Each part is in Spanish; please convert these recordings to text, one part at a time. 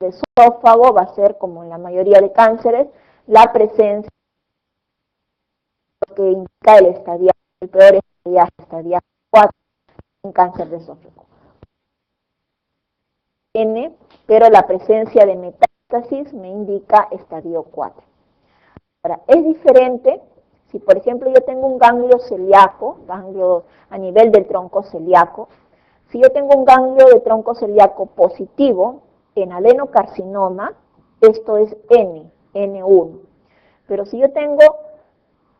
de esófago va a ser, como en la mayoría de cánceres, la presencia que indica el peor estadio 4 en cáncer de esófago. N, pero la presencia de metástasis me indica estadio 4. Ahora, es diferente si, por ejemplo, yo tengo un ganglio celíaco, ganglio a nivel del tronco celíaco. Si yo tengo un ganglio de tronco celíaco positivo en adenocarcinoma, esto es N1. Pero si yo tengo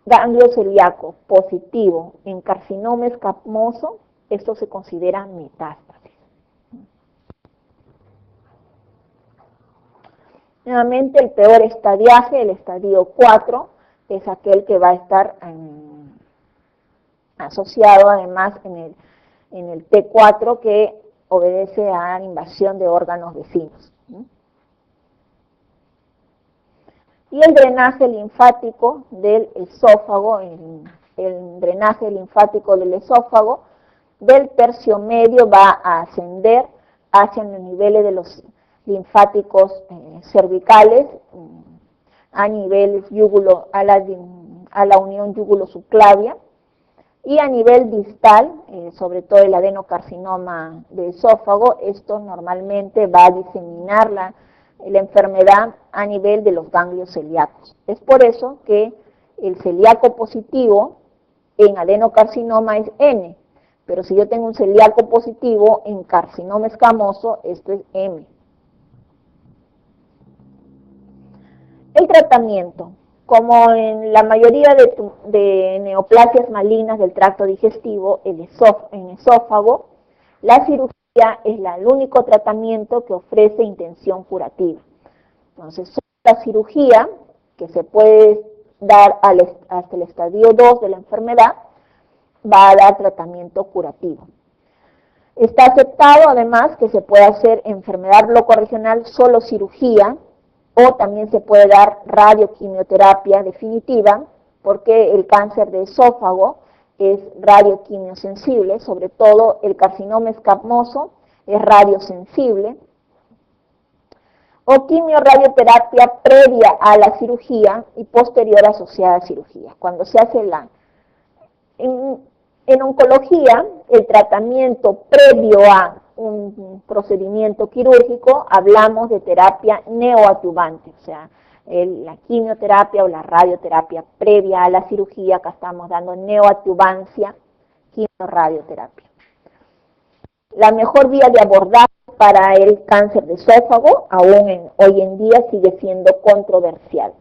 ganglio celíaco positivo en carcinoma escamoso, esto se considera metástasis. Nuevamente, el peor estadiaje, el estadio 4, es aquel que va a estar asociado además en el T4, que obedece a la invasión de órganos vecinos. Y el drenaje linfático del esófago, el drenaje linfático del esófago del tercio medio va a ascender hacia los niveles de los linfáticos cervicales, a nivel yúgulo, a la unión yúgulo-subclavia, y a nivel distal, sobre todo el adenocarcinoma de esófago, esto normalmente va a diseminar la enfermedad a nivel de los ganglios celíacos. Es por eso que el celíaco positivo en adenocarcinoma es N, pero si yo tengo un celíaco positivo en carcinoma escamoso, esto es M. El tratamiento. Como en la mayoría de neoplasias malignas del tracto digestivo, en esófago, la cirugía es el único tratamiento que ofrece intención curativa. Entonces, la cirugía, que se puede dar hasta el estadio 2 de la enfermedad, va a dar tratamiento curativo. Está aceptado, además, que se puede hacer enfermedad blocorregional solo cirugía, o también se puede dar radioquimioterapia definitiva, porque el cáncer de esófago es radioquimiosensible, sobre todo el carcinoma escamoso es radiosensible, o quimioradioterapia previa a la cirugía y posterior asociada a cirugía. Cuando se hace en oncología, el tratamiento previo a un procedimiento quirúrgico, hablamos de terapia neoadyuvante, o sea, la quimioterapia o la radioterapia previa a la cirugía, acá estamos dando neoadyuvancia, quimioradioterapia. La mejor vía de abordaje para el cáncer de esófago, aún hoy en día, sigue siendo controversial.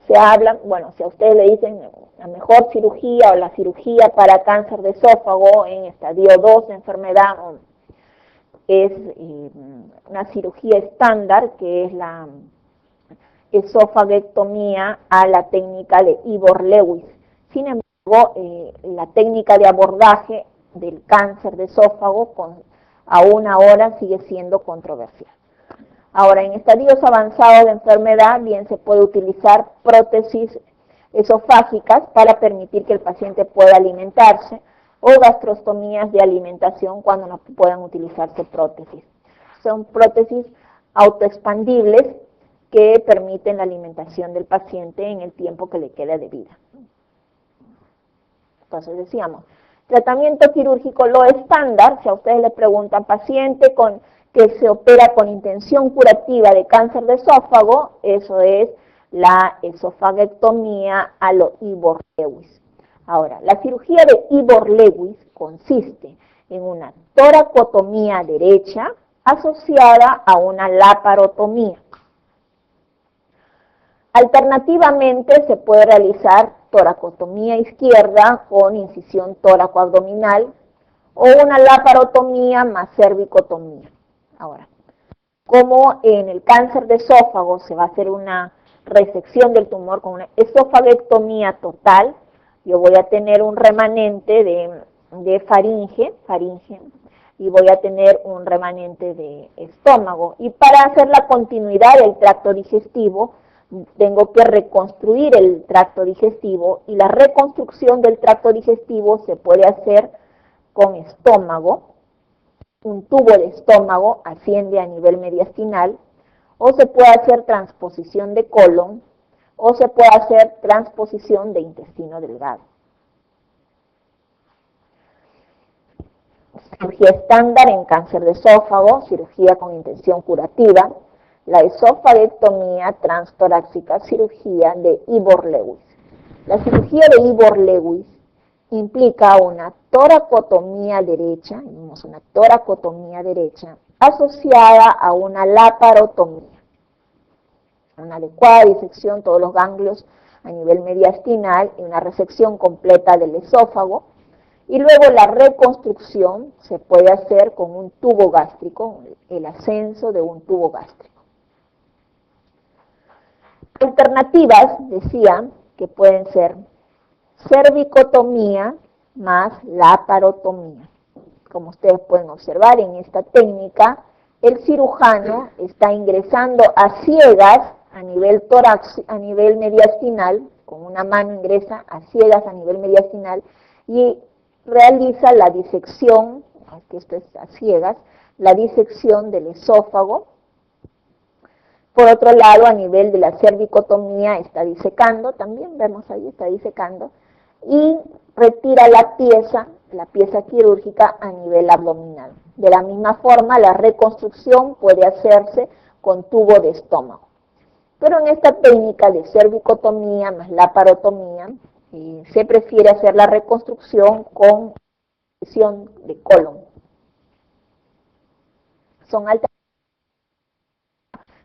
Se habla, bueno, si a ustedes le dicen la mejor cirugía o la cirugía para cáncer de esófago en estadio 2 de enfermedad, es una cirugía estándar, que es la esofagectomía a la técnica de Ivor-Lewis. Sin embargo, la técnica de abordaje del cáncer de esófago aún ahora sigue siendo controversial. Ahora, en estadios avanzados de enfermedad, bien se puede utilizar prótesis esofágicas para permitir que el paciente pueda alimentarse, o gastrostomías de alimentación cuando no puedan utilizarse prótesis. Son prótesis autoexpandibles que permiten la alimentación del paciente en el tiempo que le queda de vida. Entonces decíamos, tratamiento quirúrgico, lo estándar, si a ustedes le preguntan, paciente que se opera con intención curativa de cáncer de esófago, eso es la esofagectomía a lo Ivor-Lewis. Ahora, la cirugía de Ivor-Lewis consiste en una toracotomía derecha asociada a una laparotomía. Alternativamente se puede realizar toracotomía izquierda con incisión tóraco-abdominal o una laparotomía más cervicotomía. Ahora, como en el cáncer de esófago se va a hacer una resección del tumor con una esofagectomía total, yo voy a tener un remanente de faringe, y voy a tener un remanente de estómago. Y para hacer la continuidad del tracto digestivo, tengo que reconstruir el tracto digestivo, y la reconstrucción del tracto digestivo se puede hacer con estómago. Un tubo de estómago asciende a nivel mediastinal, o se puede hacer transposición de colon, o se puede hacer transposición de intestino delgado. Cirugía estándar en cáncer de esófago, cirugía con intención curativa, la esofaguectomía transtorácica, cirugía de Ivor-Lewis. La cirugía de Ivor-Lewis implica una toracotomía derecha, asociada a una laparotomía. Una adecuada disección de todos los ganglios a nivel mediastinal y una resección completa del esófago. Y luego la reconstrucción se puede hacer con un tubo gástrico, el ascenso de un tubo gástrico. Alternativas, decía, que pueden ser cervicotomía más laparotomía. Como ustedes pueden observar en esta técnica, el cirujano está ingresando a ciegas a nivel tórax, a nivel mediastinal, con una mano ingresa a ciegas a nivel mediastinal y realiza la disección, aunque esto es a ciegas, la disección del esófago. Por otro lado, a nivel de la cervicotomía está disecando, también vemos ahí, está disecando, y retira la pieza quirúrgica a nivel abdominal. De la misma forma, la reconstrucción puede hacerse con tubo de estómago. Pero en esta técnica de cervicotomía más laparotomía, se prefiere hacer la reconstrucción con disección de colon. Son alternativas.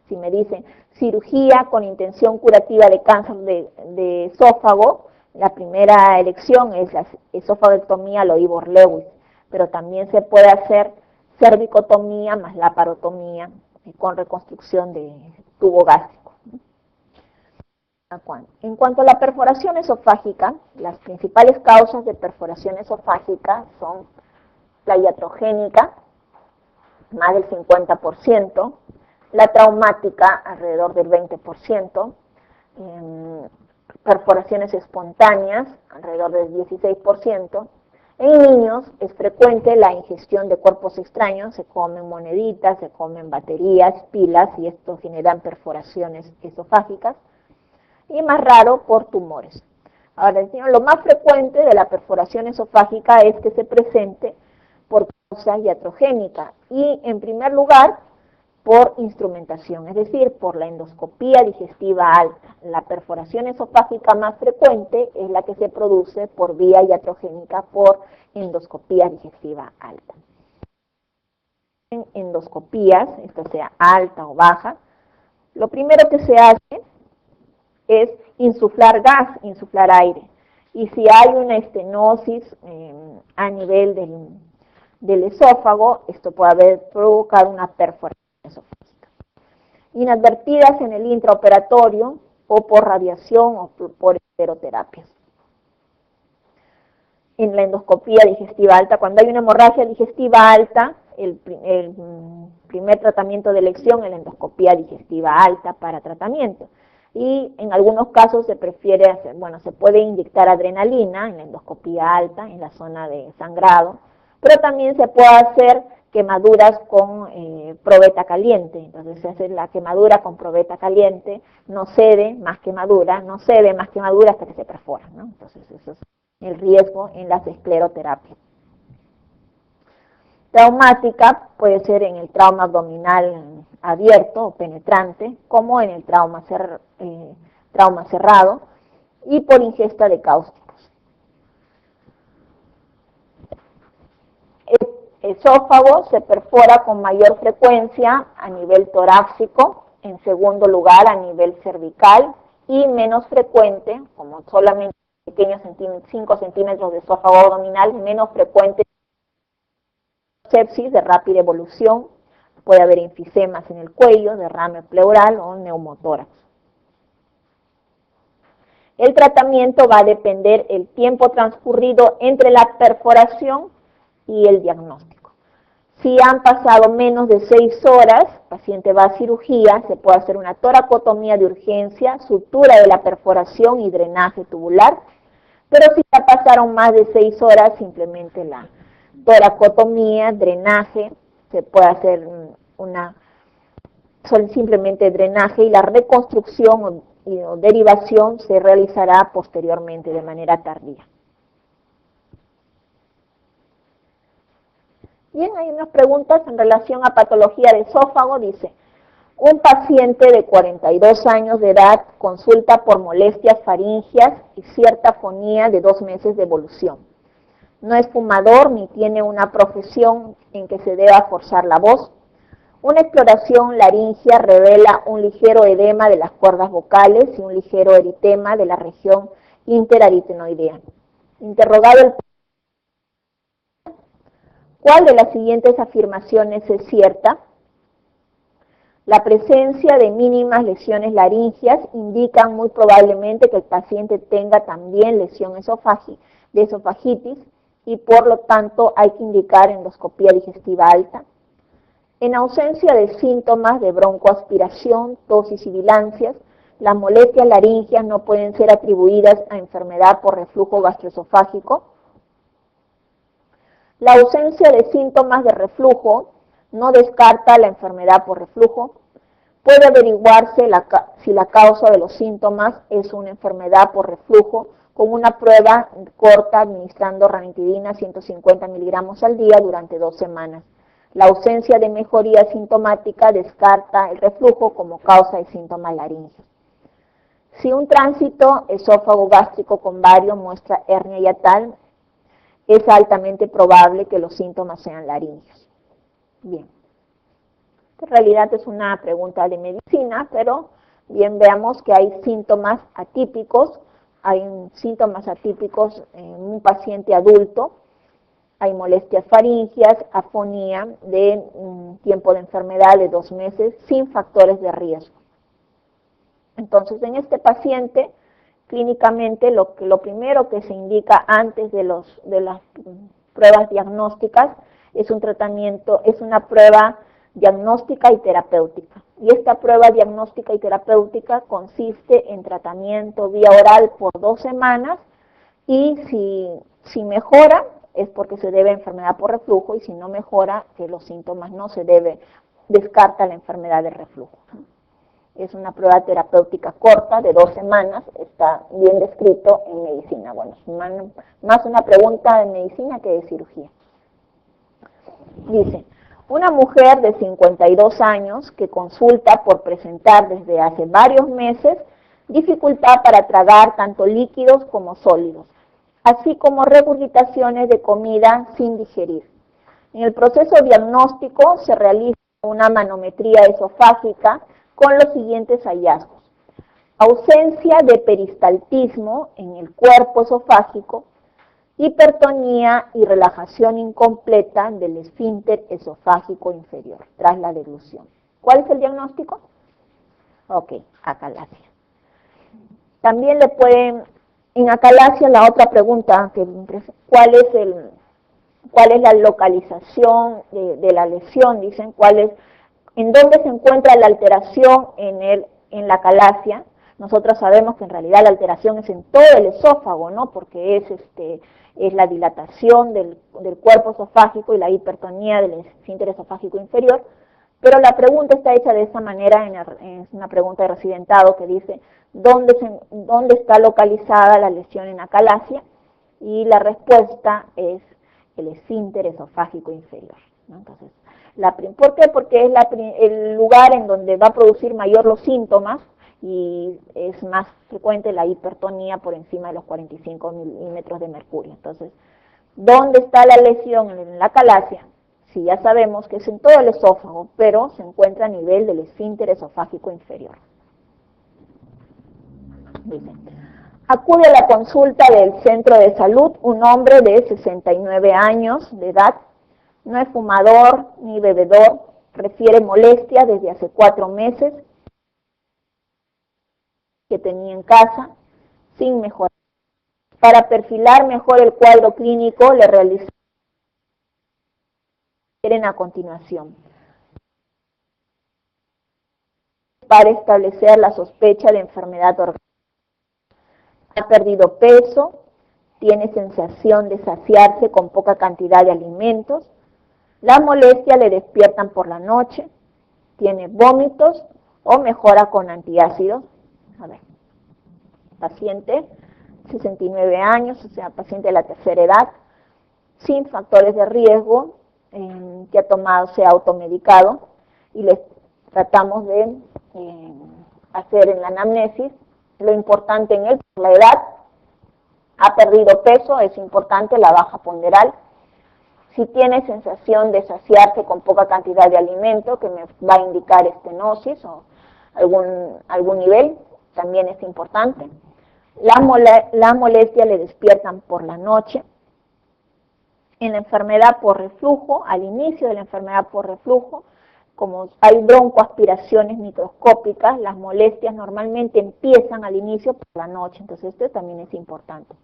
Si me dicen cirugía con intención curativa de cáncer de esófago, la primera elección es la esofaguectomía o Ivor-Lewis, pero también se puede hacer cervicotomía más laparotomía con reconstrucción de tubo gástrico. En cuanto a la perforación esofágica, las principales causas de perforación esofágica son la iatrogénica, más del 50%, la traumática, alrededor del 20%, perforaciones espontáneas, alrededor del 16%. En niños es frecuente la ingestión de cuerpos extraños, se comen moneditas, se comen baterías, pilas, y esto generan perforaciones esofágicas. Y más raro por tumores. Ahora, lo más frecuente de la perforación esofágica es que se presente por causa iatrogénica y, en primer lugar, por instrumentación, es decir, por la endoscopía digestiva alta. La perforación esofágica más frecuente es la que se produce por vía iatrogénica por endoscopía digestiva alta. En endoscopías, esto sea alta o baja, lo primero que se hace es insuflar gas, insuflar aire. Y si hay una estenosis a nivel del esófago, esto puede haber provocado una perforación esofágica. Inadvertidas en el intraoperatorio o por radiación o por escleroterapias. En la endoscopía digestiva alta, cuando hay una hemorragia digestiva alta, el primer tratamiento de elección es la endoscopía digestiva alta para tratamiento. Y en algunos casos se prefiere hacer, se puede inyectar adrenalina en la endoscopía alta, en la zona de sangrado, pero también se puede hacer quemaduras con probeta caliente. Entonces se hace la quemadura con probeta caliente, no cede más quemadura hasta que se perfora, ¿no? Entonces eso es el riesgo en las escleroterapias. Traumática puede ser en el trauma abdominal abierto o penetrante, como en el trauma cerrado, y por ingesta de cáusticos. El esófago se perfora con mayor frecuencia a nivel torácico, en segundo lugar a nivel cervical, y menos frecuente, como solamente pequeños 5 centímetros de esófago abdominal, menos frecuente sepsis de rápida evolución, puede haber enfisemas en el cuello, derrame pleural o neumotórax. El tratamiento va a depender el tiempo transcurrido entre la perforación y el diagnóstico. Si han pasado menos de 6 horas, el paciente va a cirugía, se puede hacer una toracotomía de urgencia, sutura de la perforación y drenaje tubular, pero si ya pasaron más de 6 horas, simplemente la toracotomía, drenaje, se puede hacer una son simplemente drenaje y la reconstrucción o derivación se realizará posteriormente de manera tardía. Bien, hay unas preguntas en relación a patología de esófago. Dice, un paciente de 42 años de edad consulta por molestias faringias y cierta afonía de 2 meses de evolución. No es fumador ni tiene una profesión en que se deba forzar la voz. Una exploración laringea revela un ligero edema de las cuerdas vocales y un ligero eritema de la región interaritenoidea. Interrogado el ¿cuál de las siguientes afirmaciones es cierta? La presencia de mínimas lesiones laringeas indican muy probablemente que el paciente tenga también lesión de esofagitis y por lo tanto hay que indicar endoscopía digestiva alta. En ausencia de síntomas de broncoaspiración, tos y sibilancias, las molestias laringeas no pueden ser atribuidas a enfermedad por reflujo gastroesofágico. La ausencia de síntomas de reflujo no descarta la enfermedad por reflujo. Puede averiguarse si la causa de los síntomas es una enfermedad por reflujo con una prueba corta administrando ranitidina 150 miligramos al día durante 2 semanas. La ausencia de mejoría sintomática descarta el reflujo como causa de síntomas laringeos. Si un tránsito esófago gástrico con vario muestra hernia hiatal, es altamente probable que los síntomas sean laringeos. Bien. En realidad es una pregunta de medicina, pero bien veamos que hay síntomas atípicos. Hay síntomas atípicos en un paciente adulto. Hay molestias faringias, afonía de un tiempo de enfermedad de 2 meses sin factores de riesgo. Entonces, en este paciente, clínicamente, lo primero que se indica antes de las pruebas diagnósticas es un tratamiento, es una prueba diagnóstica y terapéutica. Y esta prueba diagnóstica y terapéutica consiste en tratamiento vía oral por 2 semanas y si mejora es porque se debe a enfermedad por reflujo y si no mejora, que los síntomas no se debe, descarta la enfermedad de reflujo. Es una prueba terapéutica corta de 2 semanas, está bien descrito en medicina. Bueno, es más una pregunta de medicina que de cirugía. Dice, una mujer de 52 años que consulta por presentar desde hace varios meses dificultad para tragar tanto líquidos como sólidos, así como regurgitaciones de comida sin digerir. En el proceso diagnóstico se realiza una manometría esofágica con los siguientes hallazgos. Ausencia de peristaltismo en el cuerpo esofágico, hipertonía y relajación incompleta del esfínter esofágico inferior tras la deglución. ¿Cuál es el diagnóstico? Ok, acalasia. También le pueden, en acalasia la otra pregunta, ¿cuál es la localización de la lesión? Dicen, ¿en dónde se encuentra la alteración en la acalasia? Nosotros sabemos que en realidad la alteración es en todo el esófago, ¿no? Porque es la dilatación del cuerpo esofágico y la hipertonía del esfínter esofágico inferior, pero la pregunta está hecha de esa manera, es una pregunta de residentado que dice, ¿dónde está localizada la lesión en acalasia? Y la respuesta es el esfínter esofágico inferior, ¿no? Entonces, ¿por qué? Porque es el lugar en donde va a producir mayor los síntomas y es más frecuente la hipertonía por encima de los 45 milímetros de mercurio. Entonces, ¿dónde está la lesión en la acalasia? Sí, ya sabemos que es en todo el esófago, pero se encuentra a nivel del esfínter esofágico inferior. Dice, acude a la consulta del centro de salud un hombre de 69 años de edad, no es fumador ni bebedor, refiere molestia desde hace 4 meses que tenía en casa, sin mejorar. Para perfilar mejor el cuadro clínico, le realizamos a continuación. Para establecer la sospecha de enfermedad orgánica. Ha perdido peso, tiene sensación de saciarse con poca cantidad de alimentos, las molestias le despiertan por la noche, tiene vómitos o mejora con antiácidos. A ver, paciente, 69 años, o sea, paciente de la tercera edad, sin factores de riesgo, que ha tomado, se ha automedicado, y les tratamos de hacer en la anamnesis lo importante en él, por la edad, ha perdido peso, es importante la baja ponderal. Si tiene sensación de saciarse con poca cantidad de alimento, que me va a indicar estenosis o algún nivel, también es importante. La molestia le despiertan por la noche. En la enfermedad por reflujo, al inicio de la enfermedad por reflujo, como hay broncoaspiraciones microscópicas, las molestias normalmente empiezan al inicio por la noche, entonces esto también es importante.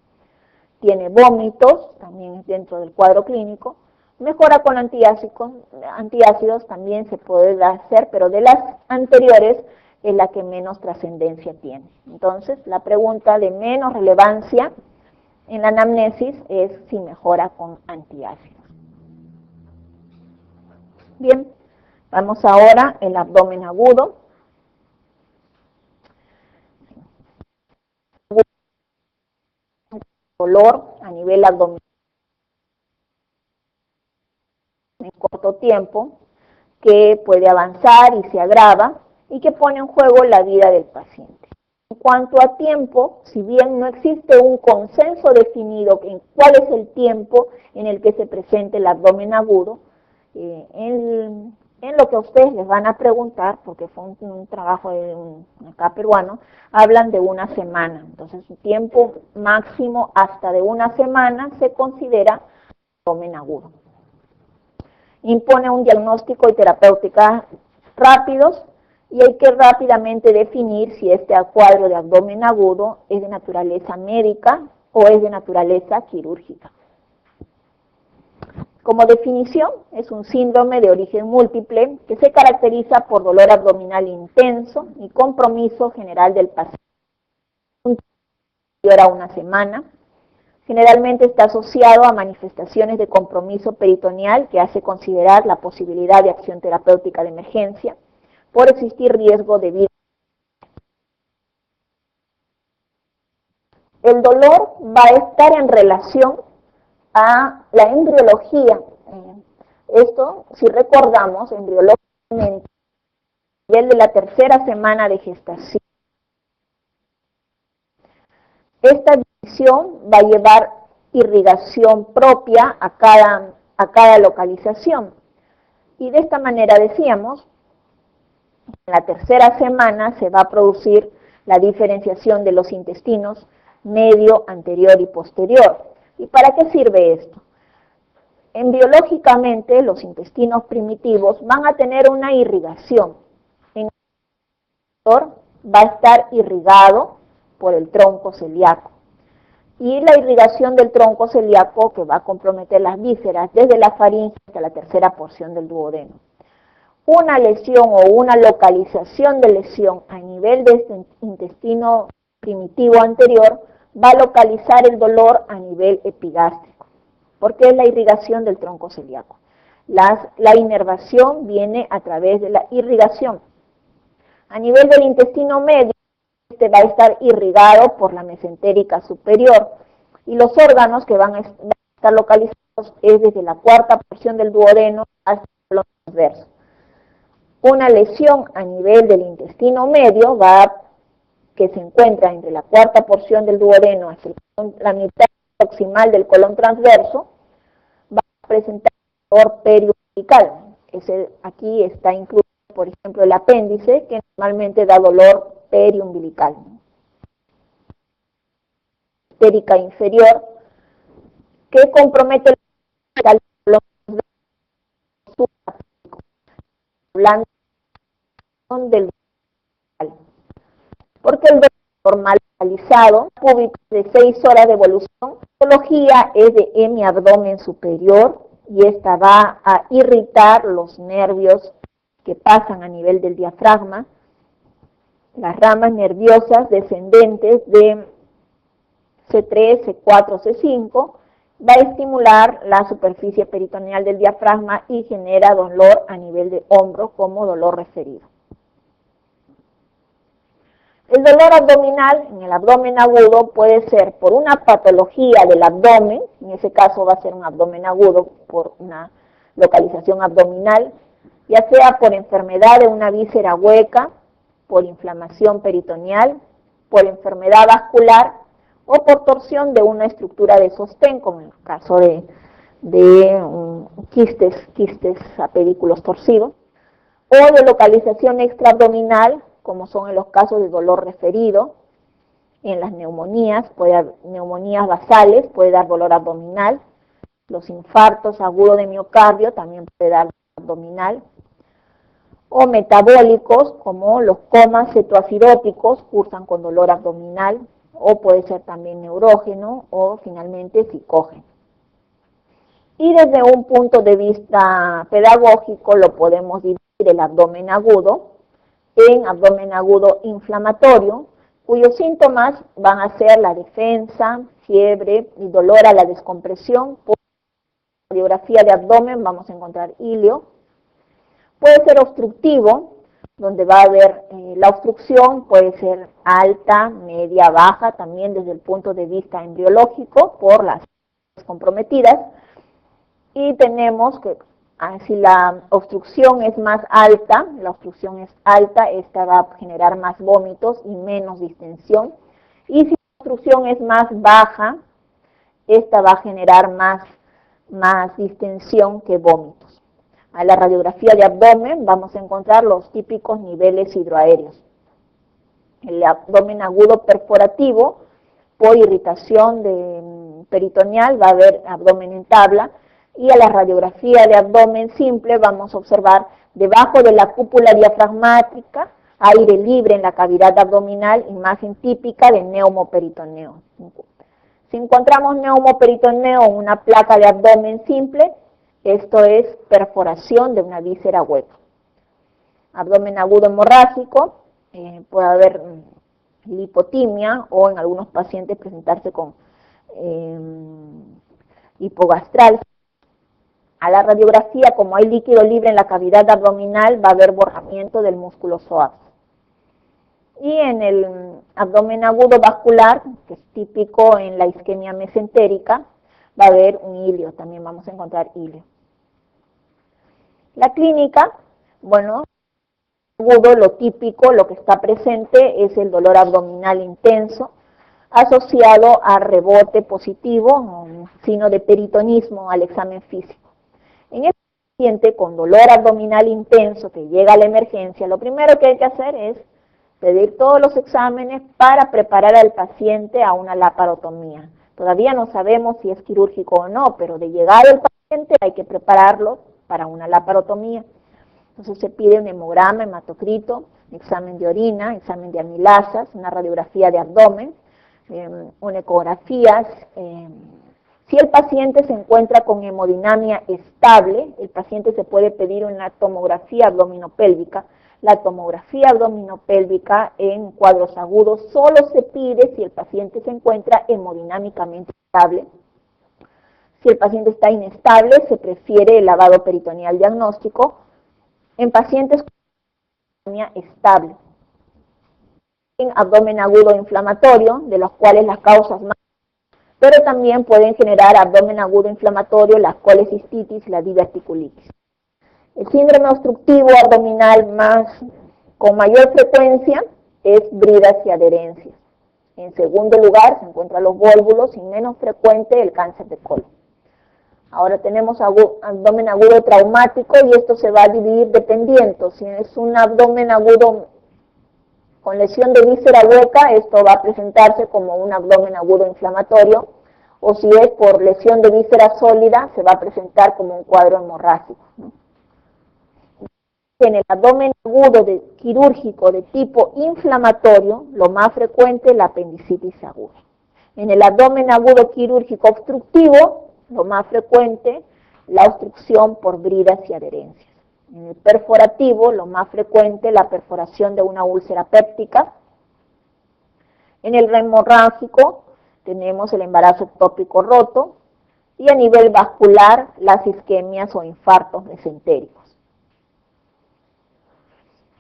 Tiene vómitos, también es dentro del cuadro clínico. Mejora con antiácidos también se puede hacer, pero de las anteriores es la que menos trascendencia tiene. Entonces, la pregunta de menos relevancia en la anamnesis es si mejora con antiácidos. Bien, vamos ahora al abdomen agudo. Dolor a nivel abdominal en corto tiempo, que puede avanzar y se agrava y que pone en juego la vida del paciente. En cuanto a tiempo, si bien no existe un consenso definido en cuál es el tiempo en el que se presenta el abdomen agudo, en lo que a ustedes les van a preguntar, porque fue un trabajo de acá peruano, hablan de una semana. Entonces, un tiempo máximo hasta de una semana se considera abdomen agudo. Impone un diagnóstico y terapéutica rápidos, y hay que rápidamente definir si este cuadro de abdomen agudo es de naturaleza médica o es de naturaleza quirúrgica. Como definición, es un síndrome de origen múltiple que se caracteriza por dolor abdominal intenso y compromiso general del paciente superior a una semana. Generalmente está asociado a manifestaciones de compromiso peritoneal que hace considerar la posibilidad de acción terapéutica de emergencia por existir riesgo de vida. El dolor va a estar en relación a la embriología. Esto, si recordamos, embriológicamente, a nivel de la tercera semana de gestación, esta división va a llevar irrigación propia a cada localización. Y de esta manera decíamos, en la tercera semana se va a producir la diferenciación de los intestinos medio, anterior y posterior. ¿Y para qué sirve esto? Embriológicamente, los intestinos primitivos van a tener una irrigación. En el interior va a estar irrigado por el tronco celíaco. Y la irrigación del tronco celíaco que va a comprometer las vísceras desde la faringe hasta la tercera porción del duodeno. Una lesión o una localización de lesión a nivel de este intestino primitivo anterior va a localizar el dolor a nivel epigástrico, porque es la irrigación del tronco celíaco. La inervación viene a través de la irrigación. A nivel del intestino medio, este va a estar irrigado por la mesentérica superior, y los órganos que van a estar localizados es desde la cuarta porción del duodeno hasta el colon transverso. Una lesión a nivel del intestino medio que se encuentra entre la cuarta porción del duodeno hasta la mitad proximal del colon transverso, va a presentar dolor periumbilical. Aquí está incluido, por ejemplo, el apéndice, que normalmente da dolor periumbilical. Mesentérica inferior, que compromete el colon transverso, hablando del dolor, porque el dolor normalizado, público de 6 horas de evolución, la patología es de hemiabdomen superior, y esta va a irritar los nervios que pasan a nivel del diafragma, las ramas nerviosas descendentes de C3, C4, C5, va a estimular la superficie peritoneal del diafragma y genera dolor a nivel de hombro como dolor referido. El dolor abdominal en el abdomen agudo puede ser por una patología del abdomen, en ese caso va a ser un abdomen agudo por una localización abdominal, ya sea por enfermedad de una víscera hueca, por inflamación peritoneal, por enfermedad vascular o por torsión de una estructura de sostén, como en el caso de quistes a pedículos torcidos, o de localización extraabdominal, como son en los casos de dolor referido, en las neumonías, puede haber neumonías basales, puede dar dolor abdominal, los infartos agudos de miocardio también puede dar dolor abdominal, o metabólicos, como los comas cetoaciróticos, cursan con dolor abdominal, o puede ser también neurógeno, o finalmente psicógeno. Y desde un punto de vista pedagógico lo podemos dividir el abdomen agudo en abdomen agudo inflamatorio, cuyos síntomas van a ser la defensa, fiebre y dolor a la descompresión. Por radiografía de abdomen vamos a encontrar ilio. Puede ser obstructivo, donde va a haber la obstrucción, puede ser alta, media, baja, también desde el punto de vista embriológico, por las comprometidas. Y tenemos que, si la obstrucción es más alta, esta va a generar más vómitos y menos distensión. Y si la obstrucción es más baja, esta va a generar más distensión que vómitos. A la radiografía de abdomen vamos a encontrar los típicos niveles hidroaéreos. El abdomen agudo perforativo, por irritación peritoneal, va a haber abdomen en tabla, y a la radiografía de abdomen simple vamos a observar debajo de la cúpula diafragmática aire libre en la cavidad abdominal, imagen típica de neumoperitoneo. Si encontramos neumoperitoneo en una placa de abdomen simple, esto es perforación de una víscera hueca. Abdomen agudo hemorrágico, puede haber lipotimia o en algunos pacientes presentarse con hipogastral. A la radiografía, como hay líquido libre en la cavidad abdominal, va a haber borramiento del músculo psoas. Y en el abdomen agudo vascular, que es típico en la isquemia mesentérica, va a haber un ilio, también vamos a encontrar ilio. La clínica, bueno, agudo, lo típico, lo que está presente es el dolor abdominal intenso, asociado a rebote positivo, un signo de peritonismo al examen físico. En este paciente con dolor abdominal intenso que llega a la emergencia, lo primero que hay que hacer es pedir todos los exámenes para preparar al paciente a una laparotomía. Todavía no sabemos si es quirúrgico o no, pero de llegar el paciente hay que prepararlo para una laparotomía. Entonces se pide un hemograma, hematocrito, examen de orina, examen de amilasas, una radiografía de abdomen, una ecografía. Si el paciente se encuentra con hemodinamia estable, el paciente se puede pedir una tomografía abdominopélvica. La tomografía abdominopélvica en cuadros agudos solo se pide si el paciente se encuentra hemodinámicamente estable. Si el paciente está inestable, se prefiere el lavado peritoneal diagnóstico en pacientes con hemodinamia estable. En abdomen agudo inflamatorio, de los cuales las causas más, pero también pueden generar abdomen agudo inflamatorio, la colecistitis y la diverticulitis. El síndrome obstructivo abdominal con mayor frecuencia es bridas y adherencias. En segundo lugar se encuentran los vólvulos y menos frecuente el cáncer de colon. Ahora tenemos abdomen agudo traumático y esto se va a dividir dependiendo. Si es un abdomen agudo con lesión de víscera hueca, esto va a presentarse como un abdomen agudo inflamatorio, o si es por lesión de víscera sólida, se va a presentar como un cuadro hemorrágico. En el abdomen agudo quirúrgico de tipo inflamatorio, lo más frecuente es la apendicitis aguda. En el abdomen agudo quirúrgico obstructivo, lo más frecuente, la obstrucción por bridas y adherencias. En el perforativo, lo más frecuente, la perforación de una úlcera péptica. En el hemorrágico, tenemos el embarazo ectópico roto, y a nivel vascular las isquemias o infartos mesentéricos.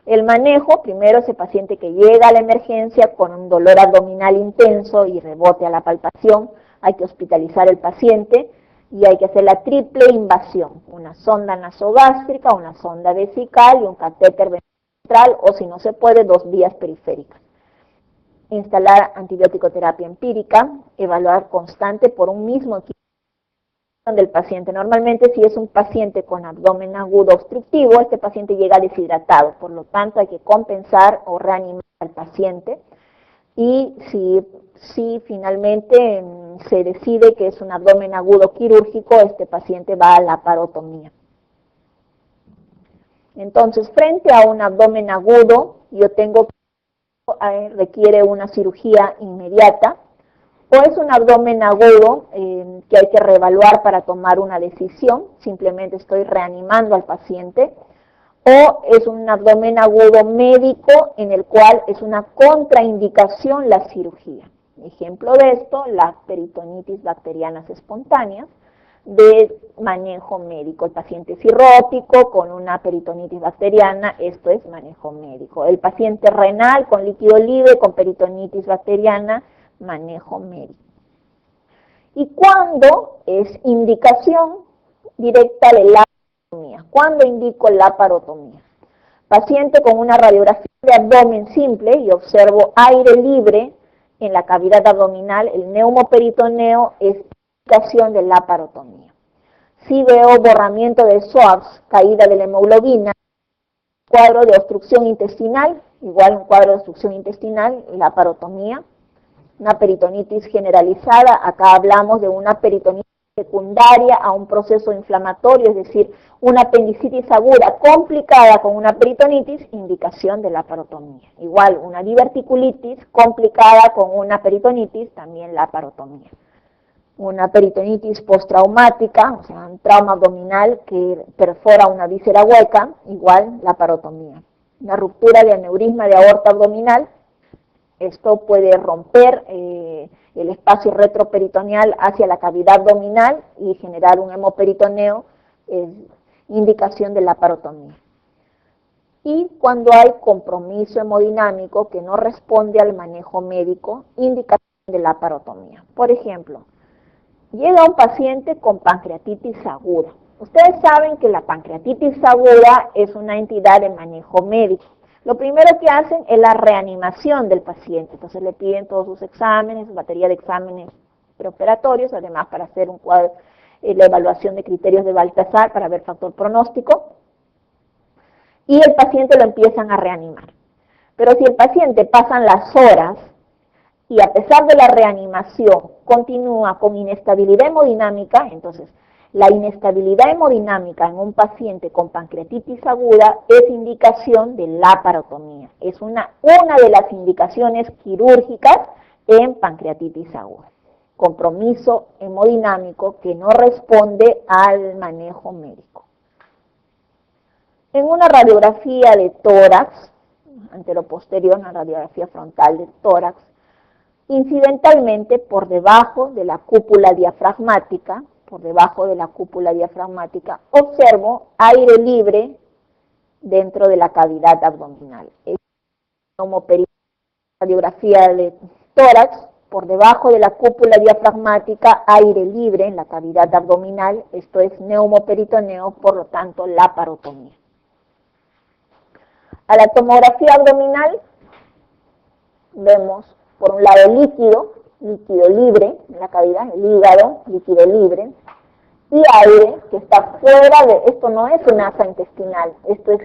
El manejo, primero ese paciente que llega a la emergencia con un dolor abdominal intenso y rebote a la palpación, hay que hospitalizar el paciente y hay que hacer la triple invasión, una sonda nasogástrica, una sonda vesical y un catéter ventral, o si no se puede, 2 vías periféricas. Instalar antibiótico terapia empírica, evaluar constante por un mismo equipo del paciente. Normalmente si es un paciente con abdomen agudo obstructivo, este paciente llega deshidratado, por lo tanto hay que compensar o reanimar al paciente. Y si finalmente se decide que es un abdomen agudo quirúrgico, este paciente va a la laparotomía. Entonces, frente a un abdomen agudo, yo tengo que requiere una cirugía inmediata, o es un abdomen agudo que hay que reevaluar para tomar una decisión, simplemente estoy reanimando al paciente, o es un abdomen agudo médico en el cual es una contraindicación la cirugía. Ejemplo de esto, las peritonitis bacterianas espontáneas de manejo médico. El paciente cirrótico con una peritonitis bacteriana, esto es manejo médico. El paciente renal con líquido libre con peritonitis bacteriana, manejo médico. ¿Y cuándo es indicación directa de laparotomía? ¿Cuándo indico laparotomía? Paciente con una radiografía de abdomen simple y observo aire libre en la cavidad abdominal, el neumoperitoneo es indicación de laparotomía. Si veo borramiento de SWABs, caída de la hemoglobina, cuadro de obstrucción intestinal, igual un cuadro de obstrucción intestinal, laparotomía. Una peritonitis generalizada, acá hablamos de una peritonitis secundaria a un proceso inflamatorio, es decir, una apendicitis aguda complicada con una peritonitis, indicación de laparotomía. Igual, una diverticulitis complicada con una peritonitis, también laparotomía. Una peritonitis postraumática, o sea, un trauma abdominal que perfora una víscera hueca, igual laparotomía. Una ruptura de aneurisma de aorta abdominal, esto puede romper el espacio retroperitoneal hacia la cavidad abdominal y generar un hemoperitoneo, indicación de laparotomía. Y cuando hay compromiso hemodinámico que no responde al manejo médico, indicación de laparotomía. Por ejemplo, llega un paciente con pancreatitis aguda. Ustedes saben que la pancreatitis aguda es una entidad de manejo médico. Lo primero que hacen es la reanimación del paciente, entonces le piden todos sus exámenes, su batería de exámenes preoperatorios, además para hacer un cuadro, la evaluación de criterios de Baltasar para ver factor pronóstico, y el paciente lo empiezan a reanimar. Pero si el paciente pasan las horas y a pesar de la reanimación continúa con inestabilidad hemodinámica, entonces la inestabilidad hemodinámica en un paciente con pancreatitis aguda es indicación de laparotomía. Es una de las indicaciones quirúrgicas en pancreatitis aguda. Compromiso hemodinámico que no responde al manejo médico. En una radiografía de tórax, anteroposterior, una radiografía frontal de tórax, incidentalmente por debajo de la cúpula diafragmática, observo aire libre dentro de la cavidad abdominal. Es como radiografía de tórax, por debajo de la cúpula diafragmática, aire libre en la cavidad abdominal, esto es neumoperitoneo, por lo tanto laparotomía. A la tomografía abdominal vemos por un lado líquido libre en la cavidad, el hígado, líquido libre, y aire que está fuera de, esto no es una asa intestinal, esto es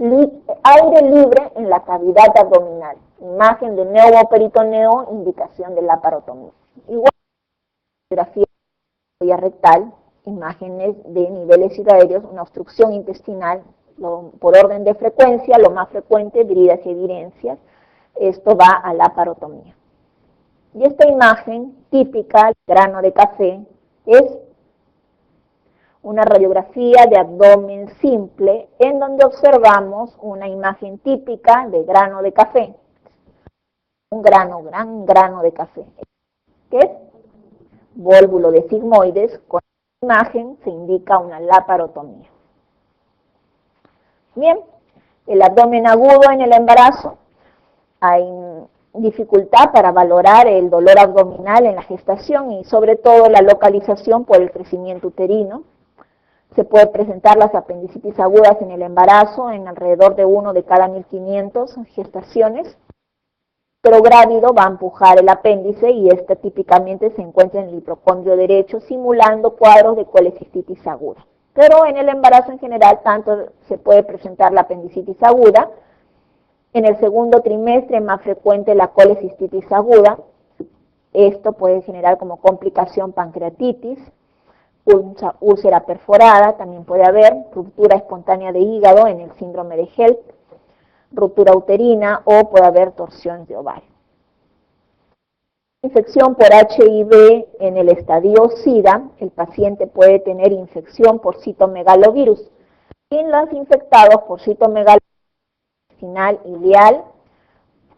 aire libre en la cavidad abdominal. Imagen de neumoperitoneo, indicación de laparotomía. Igual, radiografía rectal, imágenes de niveles aéreos, una obstrucción intestinal, por orden de frecuencia, lo más frecuente, viridas y evidencias, esto va a laparotomía. Y esta imagen típica, grano de café, es una radiografía de abdomen simple en donde observamos una imagen típica de grano de café. Un gran grano de café. ¿Qué es? Vólvulo de sigmoides con imagen se indica una laparotomía. Bien, el abdomen agudo en el embarazo, hay dificultad para valorar el dolor abdominal en la gestación y sobre todo la localización por el crecimiento uterino. Se puede presentar las apendicitis agudas en el embarazo en alrededor de 1 de cada 1500 gestaciones. Pero grávido va a empujar el apéndice y este típicamente se encuentra en el hipocondrio derecho, simulando cuadros de colecistitis aguda. Pero en el embarazo en general tanto se puede presentar la apendicitis aguda. En el segundo trimestre es más frecuente la colecistitis aguda. Esto puede generar como complicación pancreatitis, úlcera perforada, también puede haber ruptura espontánea de hígado en el síndrome de HELP, ruptura uterina o puede haber torsión de ovario. Infección por HIV en el estadio SIDA, el paciente puede tener infección por citomegalovirus. En los infectados por citomegalovirus intestinal ileal,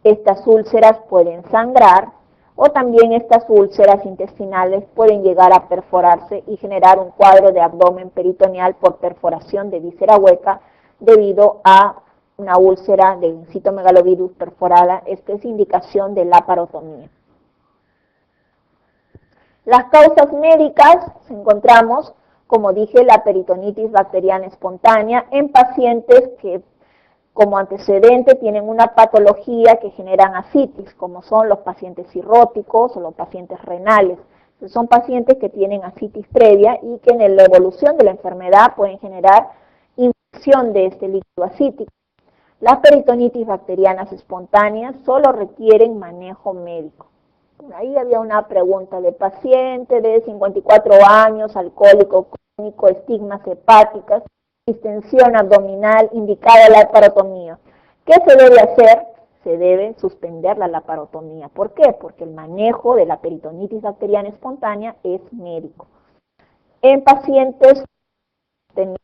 estas úlceras pueden sangrar o también estas úlceras intestinales pueden llegar a perforarse y generar un cuadro de abdomen peritoneal por perforación de víscera hueca debido a una úlcera de citomegalovirus perforada. Esta es indicación de laparotomía. Las causas médicas encontramos, como dije, la peritonitis bacteriana espontánea en pacientes que como antecedente tienen una patología que generan ascitis, como son los pacientes cirróticos o los pacientes renales. Son pacientes que tienen ascitis previa y que en la evolución de la enfermedad pueden generar infección de este líquido ascítico. Las peritonitis bacterianas espontáneas solo requieren manejo médico. Ahí había una pregunta de paciente de 54 años, alcohólico crónico, estigmas hepáticas, distensión abdominal, indicada la laparotomía. ¿Qué se debe hacer? Se debe suspender la laparotomía. ¿Por qué? Porque el manejo de la peritonitis bacteriana espontánea es médico. En pacientes con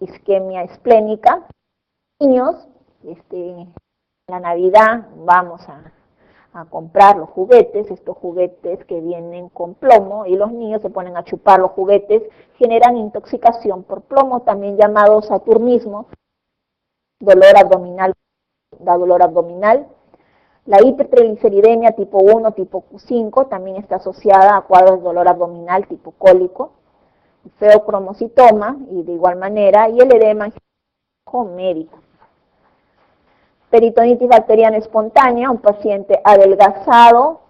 isquemia esplénica, niños, la Navidad vamos a comprar los juguetes, estos juguetes que vienen con plomo y los niños se ponen a chupar los juguetes, generan intoxicación por plomo, también llamado saturnismo, dolor abdominal, da dolor abdominal. La hipertrigliceridemia tipo 1, tipo 5 también está asociada a cuadros de dolor abdominal tipo cólico, feocromocitoma y de igual manera, y el edema médico. Peritonitis bacteriana espontánea, un paciente adelgazado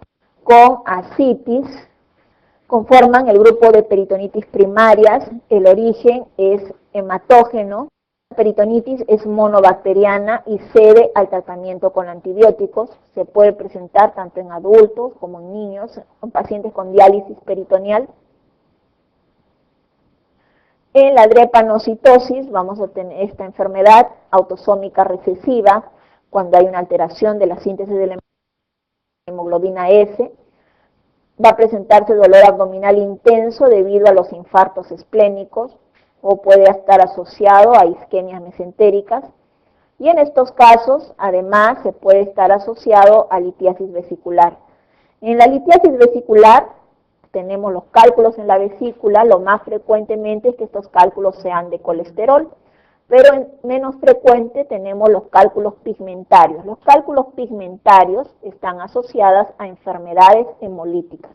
con ascitis, conforman el grupo de peritonitis primarias, el origen es hematógeno, la peritonitis es monobacteriana y cede al tratamiento con antibióticos, se puede presentar tanto en adultos como en niños, en pacientes con diálisis peritoneal. En la drepanocitosis vamos a tener esta enfermedad autosómica recesiva, cuando hay una alteración de la síntesis de la hemoglobina S, va a presentarse dolor abdominal intenso debido a los infartos esplénicos o puede estar asociado a isquemias mesentéricas y en estos casos además se puede estar asociado a litiasis vesicular. En la litiasis vesicular tenemos los cálculos en la vesícula, lo más frecuentemente es que estos cálculos sean de colesterol, pero menos frecuente tenemos los cálculos pigmentarios. Los cálculos pigmentarios están asociadas a enfermedades hemolíticas.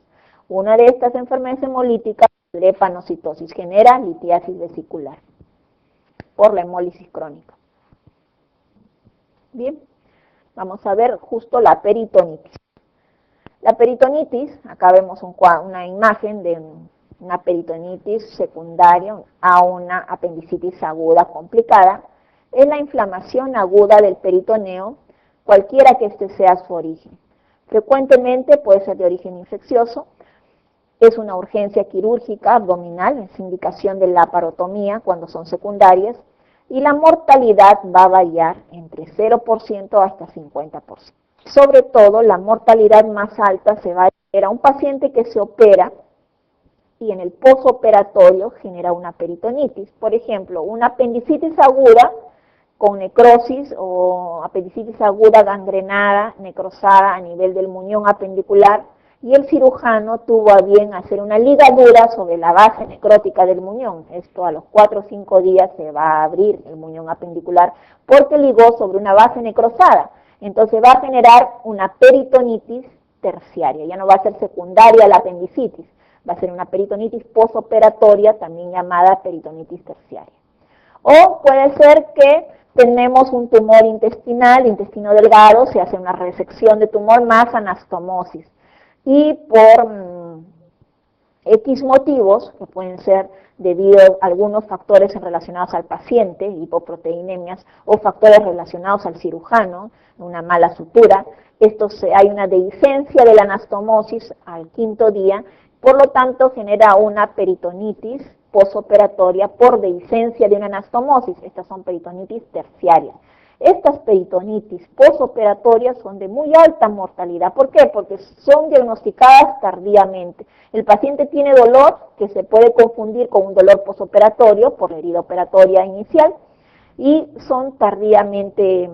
Una de estas enfermedades hemolíticas, la drepanocitosis, genera litiasis vesicular por la hemólisis crónica. Bien, vamos a ver justo la peritonitis. La peritonitis, acá vemos una imagen de una peritonitis secundaria a una apendicitis aguda complicada, es la inflamación aguda del peritoneo, cualquiera que este sea su origen. Frecuentemente puede ser de origen infeccioso, es una urgencia quirúrgica abdominal, es indicación de laparotomía cuando son secundarias, y la mortalidad va a variar entre 0% hasta 50%. Sobre todo, la mortalidad más alta se va a ver a un paciente que se opera y en el posoperatorio genera una peritonitis. Por ejemplo, una apendicitis aguda con necrosis o apendicitis aguda gangrenada, necrosada a nivel del muñón apendicular, y el cirujano tuvo a bien hacer una ligadura sobre la base necrótica del muñón. Esto a los 4 o 5 días se va a abrir el muñón apendicular porque ligó sobre una base necrosada. Entonces va a generar una peritonitis terciaria, ya no va a ser secundaria a la apendicitis, va a ser una peritonitis posoperatoria, también llamada peritonitis terciaria. O puede ser que tenemos un tumor intestinal, intestino delgado, se hace una resección de tumor más anastomosis. Y por X motivos, que pueden ser debido a algunos factores relacionados al paciente, hipoproteinemias, o factores relacionados al cirujano, una mala sutura, hay una dehiscencia de la anastomosis al 5.º día, por lo tanto genera una peritonitis posoperatoria por dehiscencia de una anastomosis. Estas son peritonitis terciarias. Estas peritonitis posoperatorias son de muy alta mortalidad. ¿Por qué? Porque son diagnosticadas tardíamente. El paciente tiene dolor que se puede confundir con un dolor posoperatorio por la herida operatoria inicial y son tardíamente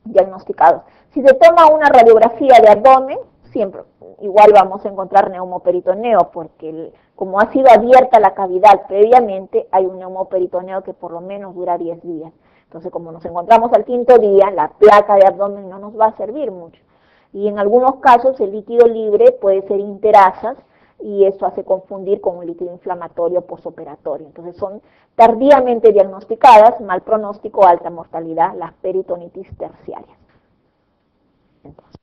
diagnosticados. Si se toma una radiografía de abdomen, siempre igual vamos a encontrar neumoperitoneo, porque como ha sido abierta la cavidad previamente, hay un neumoperitoneo que por lo menos dura 10 días. Entonces, como nos encontramos al 5.º día, la placa de abdomen no nos va a servir mucho. Y en algunos casos el líquido libre puede ser interasas y eso hace confundir con un líquido inflamatorio posoperatorio. Entonces son tardíamente diagnosticadas, mal pronóstico, alta mortalidad, las peritonitis terciarias. Entonces,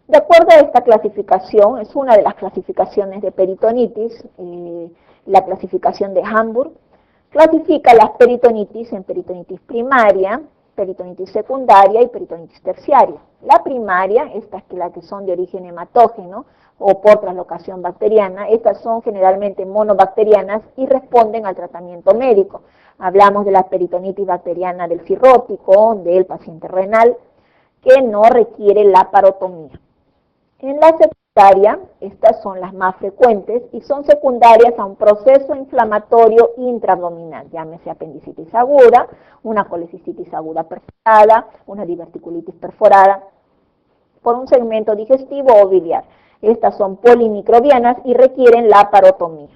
de acuerdo a esta clasificación, es una de las clasificaciones de peritonitis, la clasificación de Hamburg, clasifica las peritonitis en peritonitis primaria, peritonitis secundaria y peritonitis terciaria. La primaria, estas que las que son de origen hematógeno o por translocación bacteriana, estas son generalmente monobacterianas y responden al tratamiento médico. Hablamos de la peritonitis bacteriana del cirrótico, del paciente renal, que no requiere laparotomía. En la secundaria, estas son las más frecuentes y son secundarias a un proceso inflamatorio intraabdominal, llámese apendicitis aguda, una colecistitis aguda perforada, una diverticulitis perforada por un segmento digestivo o biliar. Estas son polimicrobianas y requieren laparotomía.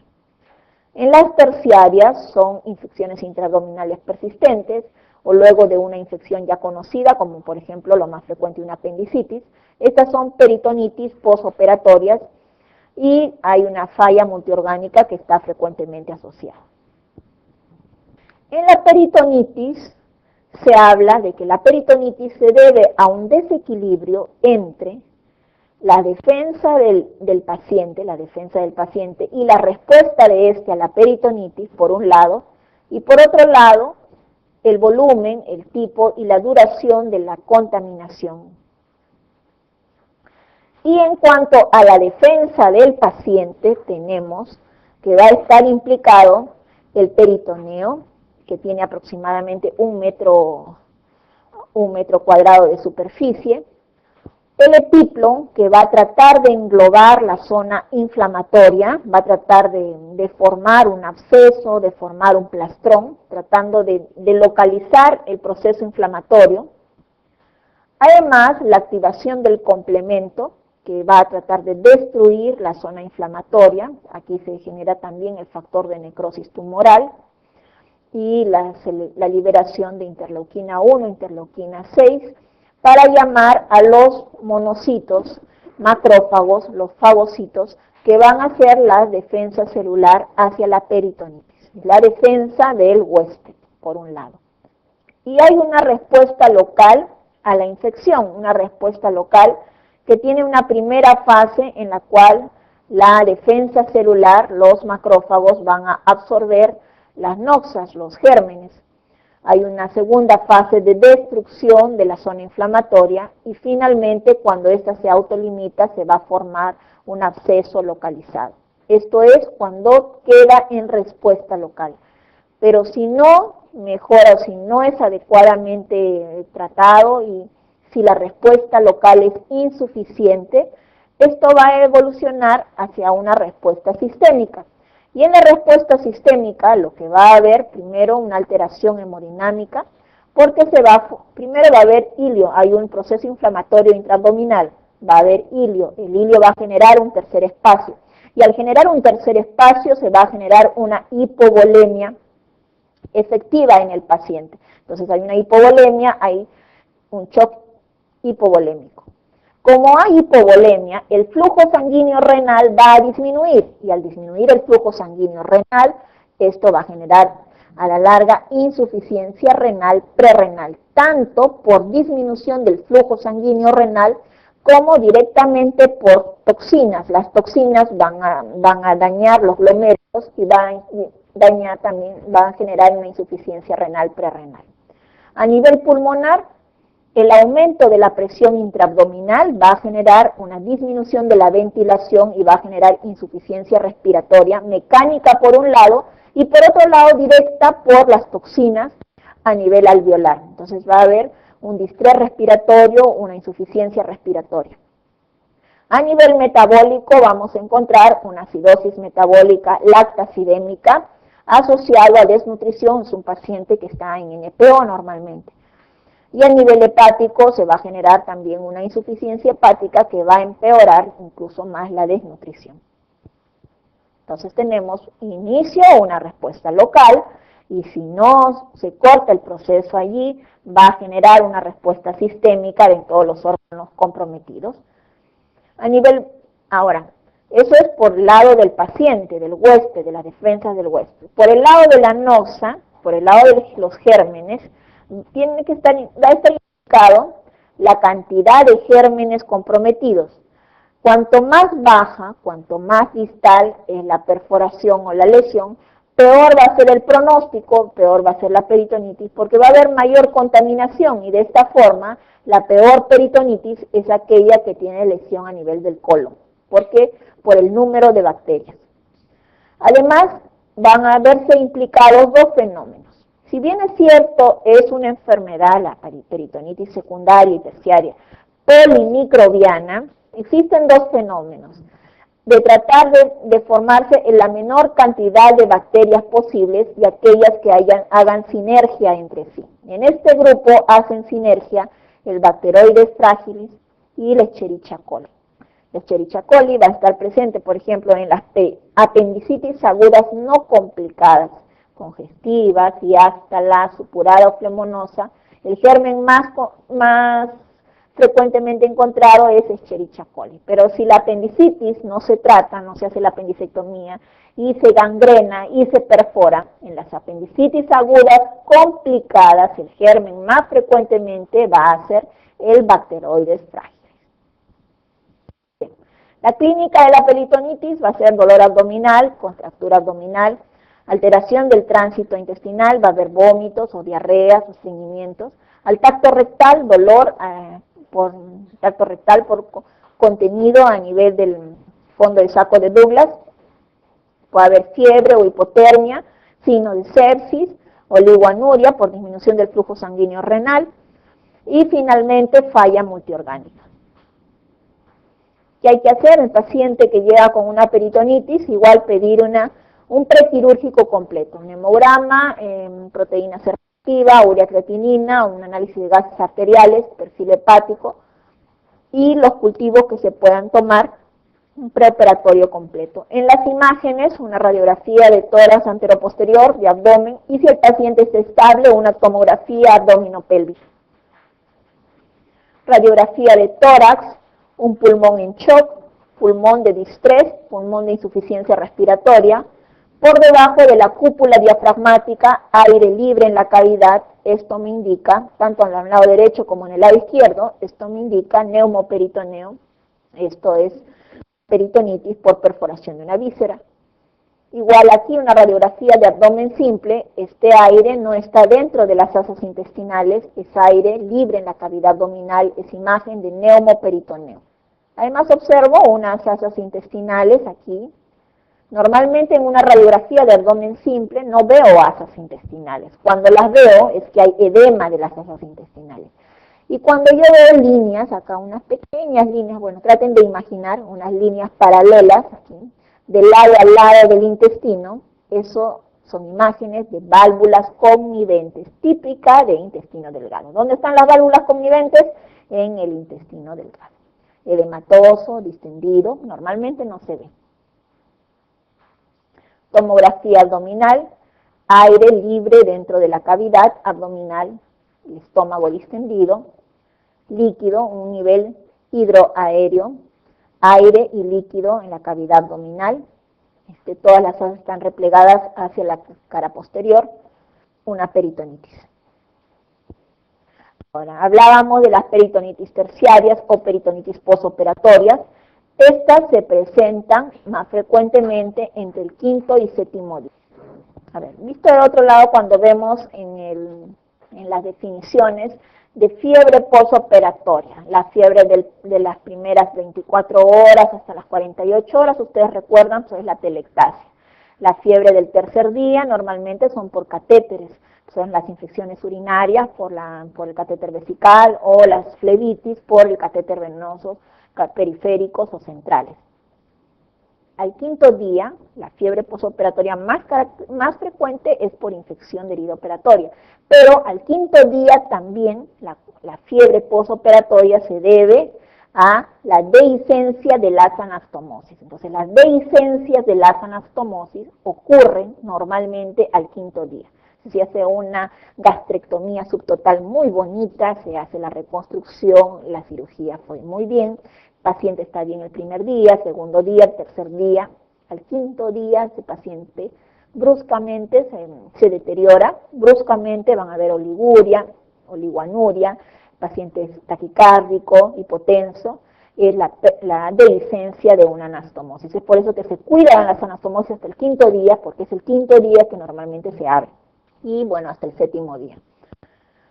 En las terciarias son infecciones intraabdominales persistentes o luego de una infección ya conocida, como por ejemplo lo más frecuente una apendicitis. Estas son peritonitis posoperatorias y hay una falla multiorgánica que está frecuentemente asociada. En la peritonitis se habla de que la peritonitis se debe a un desequilibrio entre la defensa del paciente y la respuesta de este a la peritonitis, por un lado, y por otro lado, el volumen, el tipo y la duración de la contaminación. Y en cuanto a la defensa del paciente, tenemos que va a estar implicado el peritoneo, que tiene aproximadamente un metro cuadrado de superficie, el epíplon, que va a tratar de englobar la zona inflamatoria, va a tratar de formar un absceso, de formar un plastrón, tratando de localizar el proceso inflamatorio. Además, la activación del complemento, que va a tratar de destruir la zona inflamatoria. Aquí se genera también el factor de necrosis tumoral y la liberación de interleuquina 1, interleuquina 6, para llamar a los monocitos macrófagos, los fagocitos, que van a hacer la defensa celular hacia la peritonitis, la defensa del huésped, por un lado. Y hay una respuesta local a la infección, una respuesta local que tiene una primera fase en la cual la defensa celular, los macrófagos, van a absorber las noxas, los gérmenes. Hay una segunda fase de destrucción de la zona inflamatoria y finalmente, cuando ésta se autolimita, se va a formar un absceso localizado. Esto es cuando queda en respuesta local. Pero si no mejora, si no es adecuadamente tratado y si la respuesta local es insuficiente, esto va a evolucionar hacia una respuesta sistémica. Y en la respuesta sistémica lo que va a haber, primero, una alteración hemodinámica, porque primero va a haber ilio, hay un proceso inflamatorio intraabdominal, va a haber hilio. El hilio va a generar un tercer espacio. Y al generar un tercer espacio se va a generar una hipovolemia efectiva en el paciente. Entonces hay una hipovolemia, hay un shock hipovolémico. Como hay hipovolemia, el flujo sanguíneo renal va a disminuir, y al disminuir el flujo sanguíneo renal, esto va a generar a la larga insuficiencia renal prerrenal, tanto por disminución del flujo sanguíneo renal como directamente por toxinas. Las toxinas van a dañar los glomérulos y van a generar una insuficiencia renal prerrenal. A nivel pulmonar, el aumento de la presión intraabdominal va a generar una disminución de la ventilación y va a generar insuficiencia respiratoria mecánica por un lado y por otro lado directa por las toxinas a nivel alveolar. Entonces va a haber un distrés respiratorio, una insuficiencia respiratoria. A nivel metabólico vamos a encontrar una acidosis metabólica lactacidémica asociado a desnutrición, es un paciente que está en NPO normalmente. Y a nivel hepático se va a generar también una insuficiencia hepática que va a empeorar incluso más la desnutrición. Entonces tenemos inicio, una respuesta local, y si no se corta el proceso allí, va a generar una respuesta sistémica de todos los órganos comprometidos. A nivel, ahora, eso es por el lado del paciente, del huésped, de las defensas del huésped. Por el lado de la noxa, por el lado de los gérmenes, va a estar indicado la cantidad de gérmenes comprometidos. Cuanto más baja, cuanto más distal es la perforación o la lesión, peor va a ser el pronóstico, peor va a ser la peritonitis, porque va a haber mayor contaminación y de esta forma la peor peritonitis es aquella que tiene lesión a nivel del colon. ¿Por qué? Por el número de bacterias. Además, van a verse implicados dos fenómenos. Si bien es cierto, es una enfermedad, la peritonitis secundaria y terciaria, polimicrobiana, existen dos fenómenos. De tratar de formarse en la menor cantidad de bacterias posibles y aquellas que hagan sinergia entre sí. En este grupo hacen sinergia el Bacteroides fragilis y la Escherichia coli. La Escherichia coli va a estar presente, por ejemplo, en las apendicitis agudas no complicadas, congestivas y hasta la supurada o flemonosa. El germen más frecuentemente encontrado es Escherichia coli. Pero si la apendicitis no se trata, no se hace la apendicectomía y se gangrena y se perfora, en las apendicitis agudas complicadas el germen más frecuentemente va a ser el Bacteroides fragilis. La clínica de la peritonitis va a ser dolor abdominal, contractura abdominal, alteración del tránsito intestinal, va a haber vómitos o diarreas o estreñimientos. Al tacto rectal, dolor por tacto rectal por contenido a nivel del fondo del saco de Douglas. Puede haber fiebre o hipotermia, signo de sepsis, oligoanuria por disminución del flujo sanguíneo renal y finalmente falla multiorgánica. ¿Qué hay que hacer? El paciente que llega con una peritonitis, igual pedir un prequirúrgico completo, un hemograma, proteína C reactiva, urea creatinina, un análisis de gases arteriales, perfil hepático y los cultivos que se puedan tomar, un preoperatorio completo. En las imágenes, una radiografía de tórax anteroposterior, de abdomen, y si el paciente está estable, una tomografía abdominopélvica. Radiografía de tórax, un pulmón en shock, pulmón de distrés, pulmón de insuficiencia respiratoria, por debajo de la cúpula diafragmática, aire libre en la cavidad, esto me indica, tanto en el lado derecho como en el lado izquierdo, esto me indica neumoperitoneo, esto es peritonitis por perforación de una víscera. Igual aquí una radiografía de abdomen simple, este aire no está dentro de las asas intestinales, es aire libre en la cavidad abdominal, es imagen de neumoperitoneo. Además observo unas asas intestinales aquí. Normalmente en una radiografía de abdomen simple no veo asas intestinales. Cuando las veo es que hay edema de las asas intestinales. Y cuando yo veo líneas, acá unas pequeñas líneas, bueno, traten de imaginar unas líneas paralelas aquí, de lado a lado del intestino, eso son imágenes de válvulas conniventes, típica de intestino delgado. ¿Dónde están las válvulas conniventes? En el intestino delgado. edematoso, distendido, normalmente no se ve. Tomografía abdominal, aire libre dentro de la cavidad abdominal, el estómago distendido, líquido, un nivel hidroaéreo, aire y líquido en la cavidad abdominal, todas las asas están replegadas hacia la cara posterior, una peritonitis. Ahora, hablábamos de las peritonitis terciarias o peritonitis posoperatorias. Estas se presentan más frecuentemente entre el quinto y séptimo día. A ver, visto de otro lado, cuando vemos en las definiciones de fiebre posoperatoria, la fiebre de las primeras 24 horas hasta las 48 horas, ustedes recuerdan, pues es la telectasia. La fiebre del tercer día normalmente son por catéteres, son las infecciones urinarias por el catéter vesical o las flebitis por el catéter venoso periféricos o centrales. Al quinto día, la fiebre posoperatoria más frecuente es por infección de herida operatoria, pero al quinto día también la fiebre posoperatoria se debe a la dehiscencia de las anastomosis. Entonces, las dehiscencias de las anastomosis ocurren normalmente al quinto día. Se hace una gastrectomía subtotal muy bonita, se hace la reconstrucción, la cirugía fue muy bien, el paciente está bien el primer día, segundo día, tercer día, al quinto día ese paciente bruscamente se deteriora, bruscamente van a haber oliguria, oliguanuria, el paciente es taquicárdico, hipotenso, es la dehiscencia de una anastomosis. Es por eso que se cuidan las anastomosis hasta el quinto día, porque es el quinto día que normalmente se abre. Y bueno, hasta el séptimo día.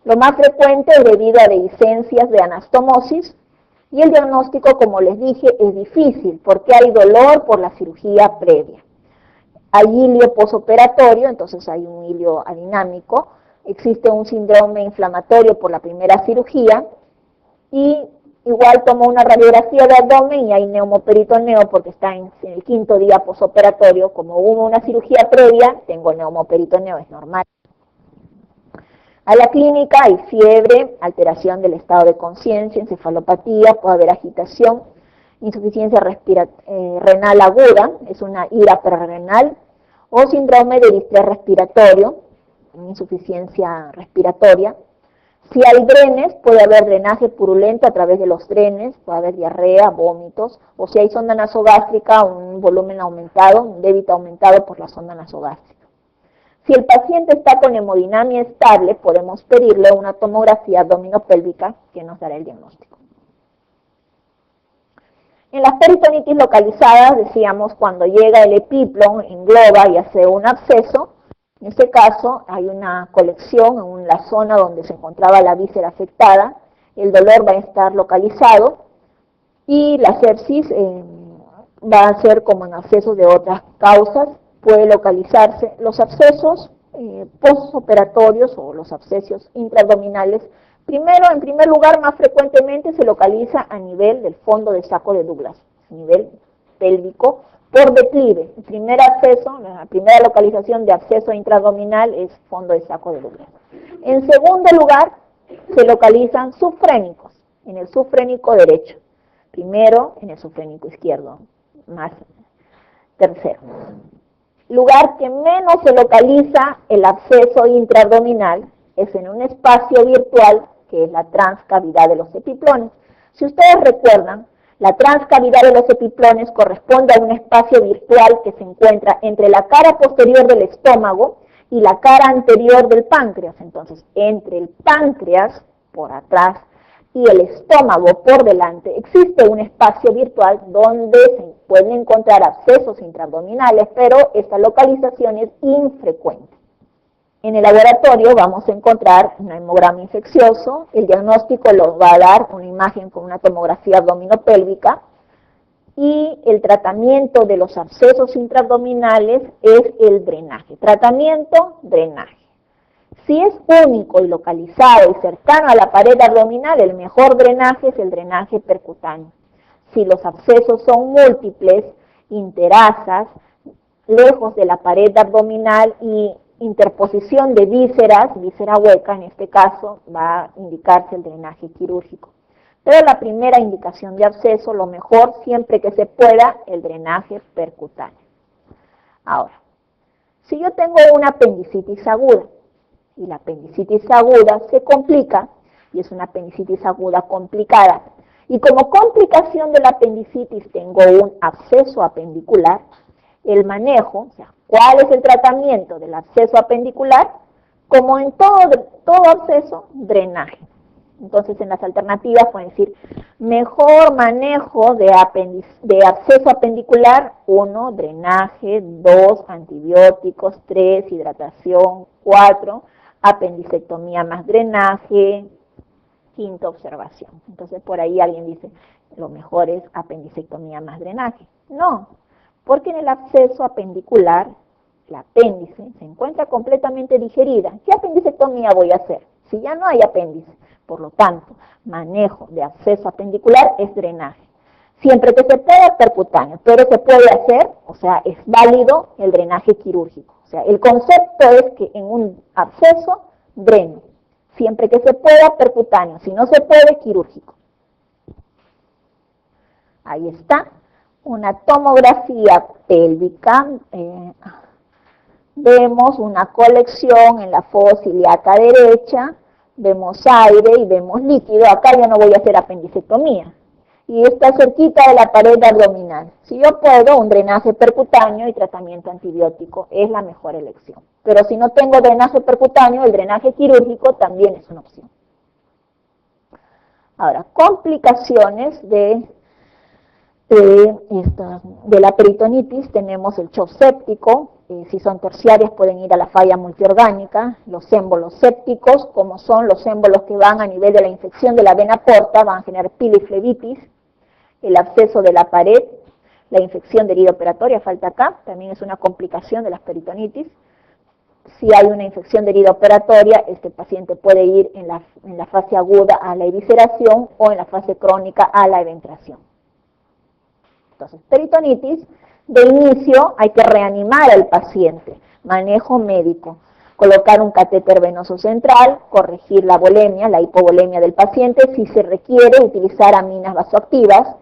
Lo más frecuente es debido a dehiscencias de anastomosis y el diagnóstico, como les dije, es difícil porque hay dolor por la cirugía previa. Hay hilio posoperatorio, entonces hay un hilio adinámico, existe un síndrome inflamatorio por la primera cirugía y igual tomo una radiografía de abdomen y hay neumoperitoneo porque está en el quinto día posoperatorio, como hubo una cirugía previa, tengo neumoperitoneo, es normal. A la clínica hay fiebre, alteración del estado de conciencia, encefalopatía, puede haber agitación, insuficiencia renal aguda, es una ira prerrenal, o síndrome de distrés respiratorio, insuficiencia respiratoria. Si hay drenes, puede haber drenaje purulento a través de los drenes, puede haber diarrea, vómitos, o si hay sonda nasogástrica, un volumen aumentado, un débito aumentado por la sonda nasogástrica. Si el paciente está con hemodinamia estable, podemos pedirle una tomografía abdominopélvica que nos dará el diagnóstico. En las peritonitis localizadas, decíamos, cuando llega el epiplon, engloba y hace un absceso, en este caso hay una colección en la zona donde se encontraba la víscera afectada, el dolor va a estar localizado y la sepsis va a ser como en abscesos de otras causas, puede localizarse los abscesos postoperatorios o los abscesos intraabdominales. Primero, en primer lugar, más frecuentemente se localiza a nivel del fondo del saco de Douglas, a nivel pélvico, por declive. El primer acceso, la primera localización de absceso intraabdominal es fondo del saco de Douglas. En segundo lugar, se localizan subfrénicos, en el subfrénico derecho. Primero, en el subfrénico izquierdo, más tercero. Lugar que menos se localiza el absceso intraabdominal es en un espacio virtual que es la transcavidad de los epiplones. Si ustedes recuerdan, la transcavidad de los epiplones corresponde a un espacio virtual que se encuentra entre la cara posterior del estómago y la cara anterior del páncreas. Entonces, entre el páncreas, por atrás, y el estómago por delante, existe un espacio virtual donde se pueden encontrar abscesos intraabdominales, pero esta localización es infrecuente. En el laboratorio vamos a encontrar un hemograma infeccioso, el diagnóstico lo va a dar una imagen con una tomografía abdominopélvica, y el tratamiento de los abscesos intraabdominales es el drenaje. Tratamiento, drenaje. Si es único y localizado y cercano a la pared abdominal, el mejor drenaje es el drenaje percutáneo. Si los abscesos son múltiples, interasas, lejos de la pared abdominal y interposición de vísceras, víscera hueca en este caso, va a indicarse el drenaje quirúrgico. Pero la primera indicación de absceso, lo mejor, siempre que se pueda, el drenaje percutáneo. Ahora, si yo tengo una apendicitis aguda, y la apendicitis aguda se complica, y es una apendicitis aguda complicada, y como complicación de la apendicitis tengo un absceso apendicular, el manejo, o sea, ¿cuál es el tratamiento del absceso apendicular? Como en todo absceso, drenaje. Entonces, en las alternativas pueden decir, mejor manejo de absceso apendicular, 1, drenaje, 2, antibióticos, 3, hidratación, 4, apendicectomía más drenaje, 5, observación. Entonces, por ahí alguien dice, lo mejor es apendicectomía más drenaje. No, porque en el absceso apendicular, el apéndice se encuentra completamente digerida. ¿Qué apendicectomía voy a hacer? Si ya no hay apéndice. Por lo tanto, manejo de absceso apendicular es drenaje. Siempre que se pueda, percutáneo, pero se puede hacer, o sea, es válido el drenaje quirúrgico. O sea, el concepto es que en un absceso, dreno. Siempre que se pueda, percutáneo. Si no se puede, quirúrgico. Ahí está. Una tomografía pélvica. Vemos una colección en la fosa ilíaca derecha. Vemos aire y vemos líquido. Acá ya no voy a hacer apendicectomía. Y está cerquita de la pared abdominal. Si yo puedo, un drenaje percutáneo y tratamiento antibiótico es la mejor elección. Pero si no tengo drenaje percutáneo, el drenaje quirúrgico también es una opción. Ahora, complicaciones de la peritonitis, tenemos el shock séptico, si son terciarias pueden ir a la falla multiorgánica, los émbolos sépticos, como son los émbolos que van a nivel de la infección de la vena porta, van a generar piliflebitis, el absceso de la pared, la infección de herida operatoria, falta acá, también es una complicación de las peritonitis. Si hay una infección de herida operatoria, este paciente puede ir en la fase aguda a la evisceración o en la fase crónica a la eventración. Entonces, peritonitis, de inicio hay que reanimar al paciente, manejo médico, colocar un catéter venoso central, corregir la volemia, la hipovolemia del paciente, si se requiere utilizar aminas vasoactivas,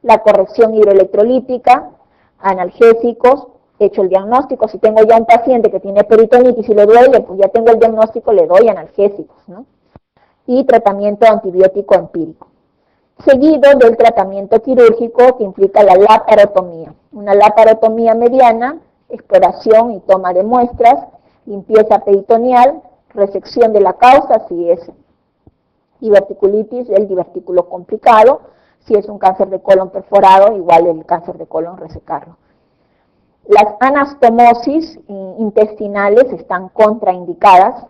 la corrección hidroelectrolítica, analgésicos, hecho el diagnóstico, si tengo ya un paciente que tiene peritonitis y le duele, pues ya tengo el diagnóstico, le doy analgésicos, ¿no? Y tratamiento antibiótico empírico. Seguido del tratamiento quirúrgico que implica la laparotomía. Una laparotomía mediana, exploración y toma de muestras, limpieza peritoneal, resección de la causa, si es diverticulitis, el divertículo complicado, si es un cáncer de colon perforado, igual el cáncer de colon resecarlo. Las anastomosis intestinales están contraindicadas,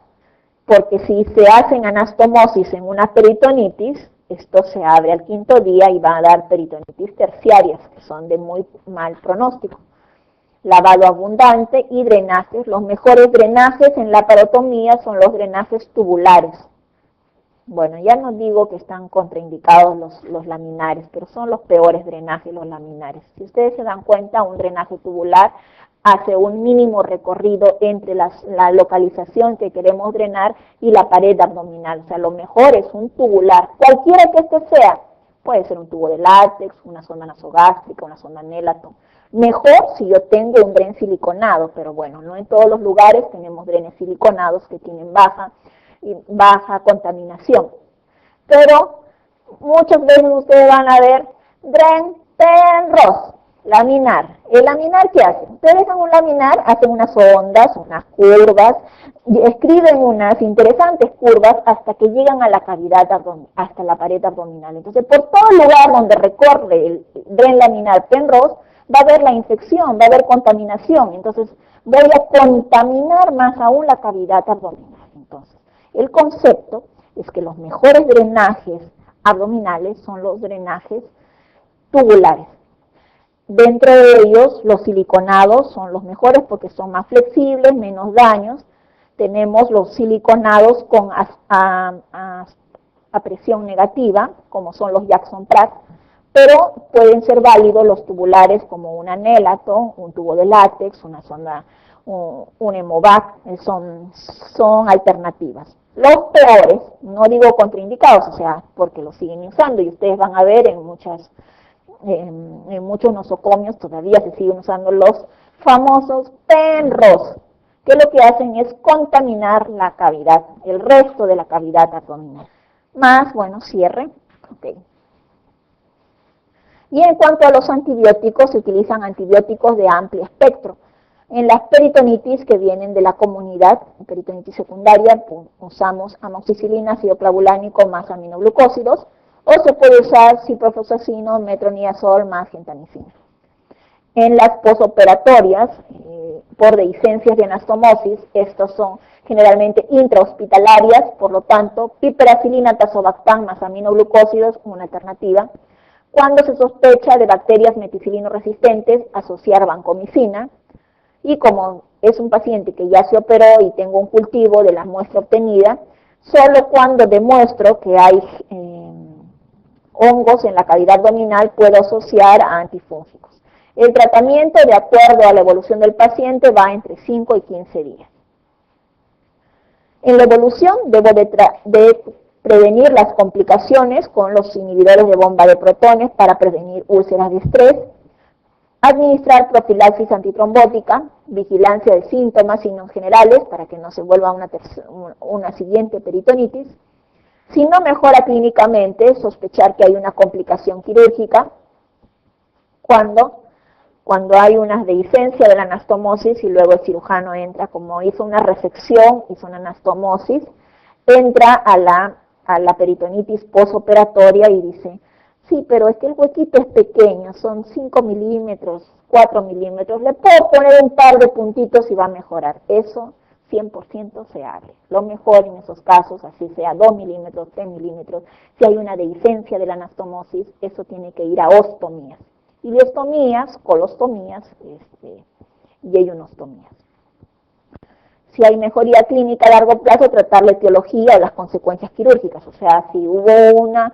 porque si se hacen anastomosis en una peritonitis, esto se abre al 5º día y va a dar peritonitis terciarias, que son de muy mal pronóstico. Lavado abundante y drenajes. Los mejores drenajes en la laparotomía son los drenajes tubulares. Bueno, ya no digo que están contraindicados los laminares, pero son los peores drenajes los laminares. Si ustedes se dan cuenta, un drenaje tubular hace un mínimo recorrido entre la localización que queremos drenar y la pared abdominal. O sea, lo mejor es un tubular, cualquiera que este sea. Puede ser un tubo de látex, una sonda nasogástrica, una sonda Nelaton. Mejor si yo tengo un dren siliconado, pero bueno, no en todos los lugares tenemos drenes siliconados que tienen baja contaminación. Pero muchas veces ustedes van a ver dren Penrose, laminar. ¿El laminar qué hace? Ustedes dejan un laminar, hacen unas ondas, unas curvas, escriben unas interesantes curvas hasta que llegan a la cavidad abdominal, hasta la pared abdominal. Entonces, por todo lugar donde recorre el dren laminar Penrose, va a haber la infección, va a haber contaminación. Entonces, voy a contaminar más aún la cavidad abdominal. Entonces, el concepto es que los mejores drenajes abdominales son los drenajes tubulares. Dentro de ellos, los siliconados son los mejores porque son más flexibles, menos daños. Tenemos los siliconados con a presión negativa, como son los Jackson Pratt, pero pueden ser válidos los tubulares como una Nelaton, un tubo de látex, una sonda un Hemovac, son alternativas. Los peores, no digo contraindicados, o sea, porque los siguen usando y ustedes van a ver en muchos nosocomios todavía se siguen usando los famosos PENROS, que lo que hacen es contaminar la cavidad, el resto de la cavidad abdominal. Más, bueno, cierre. Okay. Y en cuanto a los antibióticos, se utilizan antibióticos de amplio espectro. En las peritonitis que vienen de la comunidad, peritonitis secundaria, usamos amoxicilina, ácido clavulánico más aminoglucósidos, o se puede usar ciprofloxacino, metronidazol más gentamicina. En las posoperatorias, por dehiscencias de anastomosis, estos son generalmente intrahospitalarias, por lo tanto, piperacilina, tazobactam más aminoglucósidos, una alternativa. Cuando se sospecha de bacterias meticilino resistentes, asociar vancomicina. Y como es un paciente que ya se operó y tengo un cultivo de la muestra obtenida, solo cuando demuestro que hay hongos en la cavidad abdominal puedo asociar a antifúngicos. El tratamiento, de acuerdo a la evolución del paciente, va entre 5 y 15 días. En la evolución debo de prevenir las complicaciones con los inhibidores de bomba de protones para prevenir úlceras de estrés, administrar profilaxis antitrombótica, vigilancia de síntomas, signos generales, para que no se vuelva una siguiente peritonitis. Si no mejora clínicamente, sospechar que hay una complicación quirúrgica, cuando hay una dehiscencia de la anastomosis y luego el cirujano entra, como hizo una resección, hizo una anastomosis, entra a la peritonitis postoperatoria y dice, sí, pero es que el huequito es pequeño, son 5 milímetros, 4 milímetros, le puedo poner un par de puntitos y va a mejorar. Eso 100% se abre. Lo mejor en esos casos, así sea 2 milímetros, 3 milímetros, si hay una dehiscencia de la anastomosis, eso tiene que ir a ostomías. Ileostomías, colostomías y eyunostomías. Si hay mejoría clínica a largo plazo, tratar la etiología o las consecuencias quirúrgicas, o sea, si hubo una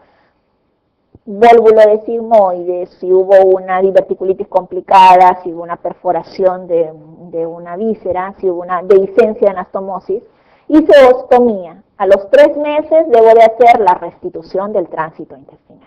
vólvulo de sigmoides, si hubo una diverticulitis complicada, si hubo una perforación de una víscera, si hubo una dehiscencia de anastomosis, hice ostomía. A los 3 meses debo de hacer la restitución del tránsito intestinal.